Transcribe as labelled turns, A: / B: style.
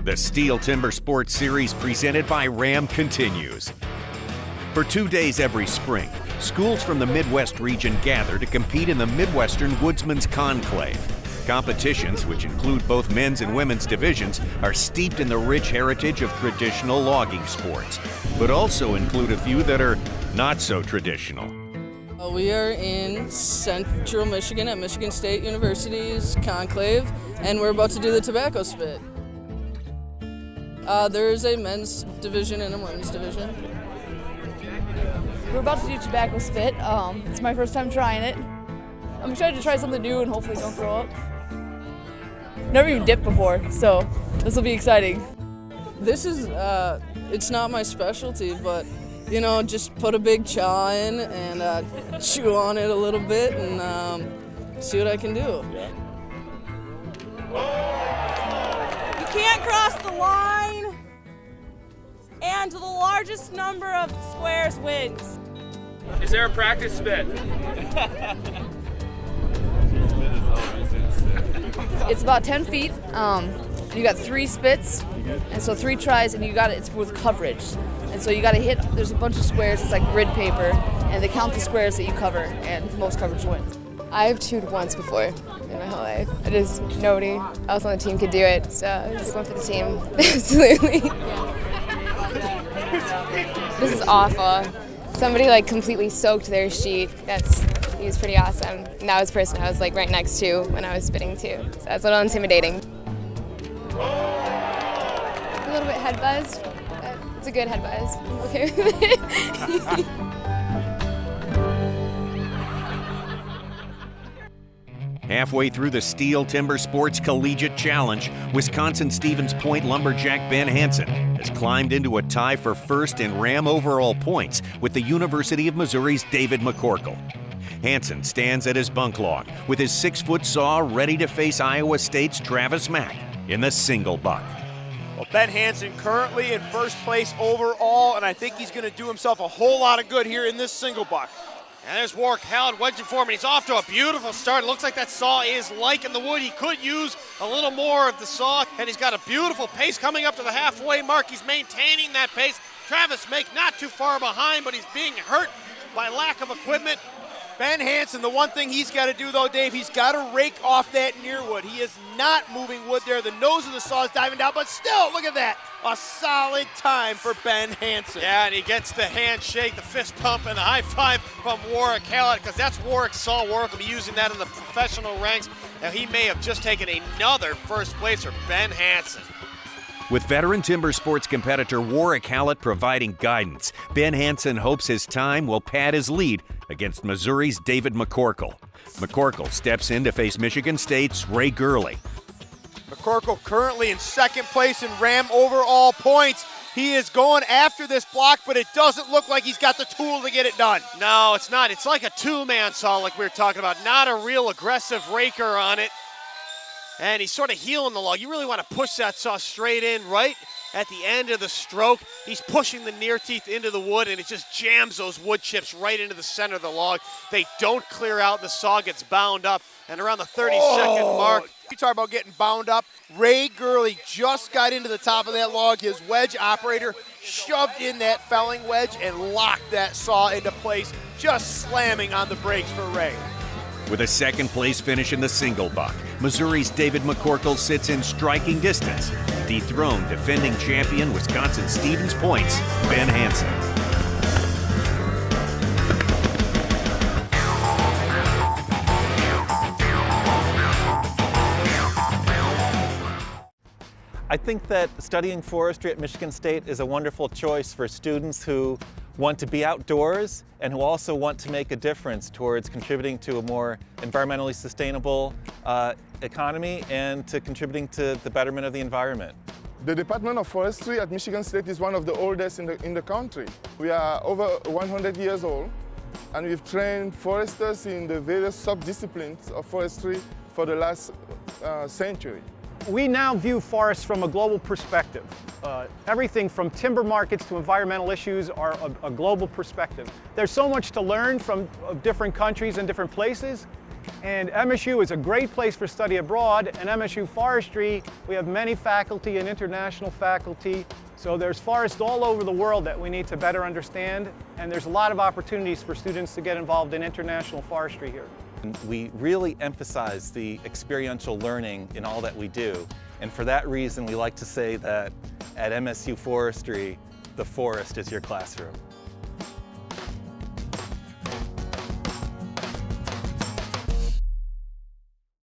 A: The Steel Timber Sports Series presented by Ram continues. For 2 days every spring, schools from the Midwest region gather to compete in the Midwestern Woodsman's Conclave. Competitions, which include both men's and women's divisions, are steeped in the rich heritage of traditional logging sports, but also include a few that are not so traditional.
B: We are in Central Michigan at Michigan State University's Conclave, and we're about to do the tobacco spit. There is a men's division and a women's division.
C: We're about to do tobacco spit. It's my first time trying it. I'm excited to try something new and hopefully don't throw up. Never even dipped before, so this will be exciting.
B: This is, it's not my specialty, but you know, just put a big chaw in and chew on it a little bit and see what I can do.
D: You can't cross the line, and the largest number of squares wins.
E: Is there a practice spit?
C: It's about 10 feet. You got 3 spits, and so 3 tries, and you got it. It's with coverage, and so you got to hit. There's a bunch of squares. It's like grid paper, and they count the squares that you cover, and most coverage wins.
F: I've chewed once before in my whole life. Nobody else on the team could do it, so I just went for the team. Absolutely. This is awful. Somebody like completely soaked their sheet. He was pretty awesome. And that was the person I was like right next to when I was spitting too. So that's a little intimidating. A little bit head buzzed, but it's a good head buzz. I'm okay with it.
A: Halfway through the Steel Timber Sports Collegiate Challenge, Wisconsin-Stevens Point lumberjack Ben Hansen has climbed into a tie for first in Ram overall points with the University of Missouri's David McCorkle. Hansen stands at his bunk log with his 6-foot saw ready to face Iowa State's Travis Mack in the single buck.
G: Well, Ben Hansen currently in first place overall, and I think he's going to do himself a whole lot of good here in this single buck.
H: And there's Warwick Hallett wedging for him, and he's off to a beautiful start. It looks like that saw is liking the wood. He could use a little more of the saw, and he's got a beautiful pace coming up to the halfway mark. He's maintaining that pace. Travis Mack not too far behind, but he's being hurt by lack of equipment.
G: Ben Hansen, the one thing he's got to do though, Dave, he's got to rake off that near wood. He is not moving wood there. The nose of the saw is diving down, but still, look at that. A solid time for Ben Hansen.
H: Yeah, and he gets the handshake, the fist pump, and the high five from Warwick Hallett, because that's Warwick's saw. Warwick will be using that in the professional ranks. Now, he may have just taken another first placer, Ben Hansen.
A: With veteran timber sports competitor Warwick Hallett providing guidance, Ben Hansen hopes his time will pad his lead against Missouri's David McCorkle. McCorkle steps in to face Michigan State's Ray Gurley.
G: McCorkle currently in second place in Ram overall points. He is going after this block, but it doesn't look like he's got the tool to get it done.
H: No, it's not. It's like a two-man saw like we were talking about, not a real aggressive raker on it. And he's sort of heeling the log. You really want to push that saw straight in right at the end of the stroke. He's pushing the near teeth into the wood, and it just jams those wood chips right into the center of the log. They don't clear out. The saw gets bound up, and around the 30-second mark.
G: You talk about getting bound up. Ray Gurley just got into the top of that log. His wedge operator shoved in that felling wedge and locked that saw into place, just slamming on the brakes for Ray.
A: With a second-place finish in the single buck, Missouri's David McCorkle sits in striking distance, dethroned defending champion Wisconsin-Stevens Point's Ben Hansen.
I: I think that studying forestry at Michigan State is a wonderful choice for students who want to be outdoors and who also want to make a difference towards contributing to a more environmentally sustainable economy and to contributing to the betterment of the environment.
J: The Department of Forestry at Michigan State is one of the oldest in the country. We are over 100 years old, and we've trained foresters in the various sub-disciplines of forestry for the last century.
K: We now view forests from a global perspective. Everything from timber markets to environmental issues are a global perspective. There's so much to learn from different countries and different places, And MSU is a great place for study abroad, and MSU Forestry, we have many faculty and international faculty, so there's forests all over the world that we need to better understand, and there's a lot of opportunities for students to get involved in international forestry here.
I: We really emphasize the experiential learning in all that we do, and for that reason we like to say that at MSU Forestry, the forest is your classroom.